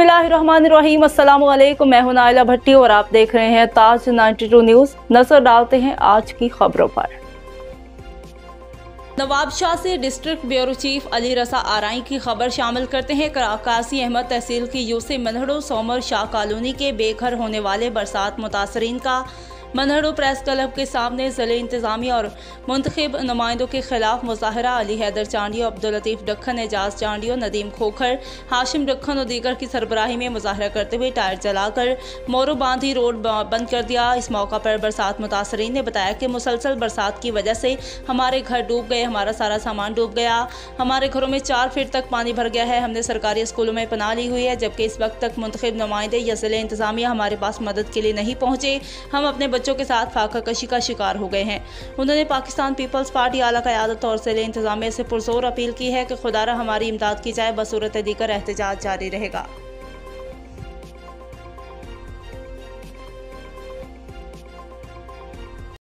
बिस्मिल्लाहिर्रहमानिर्रहीम। अस्सलाम वालेकुम। मैं हूं नाइला भट्टी और आप देख रहे हैं ताज 92 न्यूज़। नजर डालते हैं आज की खबरों पर। नवाबशाह से डिस्ट्रिक्ट ब्यूरो चीफ अली रसा आराई की खबर शामिल करते हैं। कासी अहमद तहसील की यूसे मनहड़ो सोमर शाह कॉलोनी के बेघर होने वाले बरसात मुतासरीन का मनहड़ो प्रेस क्लब के सामने ज़िले इंतज़ामिया और मुंतखब नुमाइंदों के खिलाफ मुजाहरा। अली हैदर चांडियो, अब्दुल लतीफ़ डक्खन, एजाज चांडियो, नदीम खोखर, हाशिम डक्खन और दीगर की सरबराही में मुजाहरा करते हुए टायर जलाकर मोरू बांधी रोड बंद कर दिया। इस मौका पर बरसात मुतासरीन ने बताया कि मुसलसल बरसात की वजह से हमारे घर डूब गए, हमारा सारा सामान डूब गया, हमारे घरों में 4 फीट तक पानी भर गया है। हमने सरकारी स्कूलों में पनाह ली हुई है, जबकि इस वक्त तक मुंतखब नुमाइंदे या ज़िले इंतज़ामिया हमारे पास मदद के लिए नहीं पहुँचे। हम अपने बच्चों के साथ फाका कशी का शिकार हो गए हैं। उन्होंने पाकिस्तान पीपल्स पार्टी आला क़यादत और ज़िले इंतज़ामिया से पुरज़ोर अपील की है कि खुदारा हमारी इमदाद की जाए, बसूरत दीगर एहतजाज जारी रहेगा।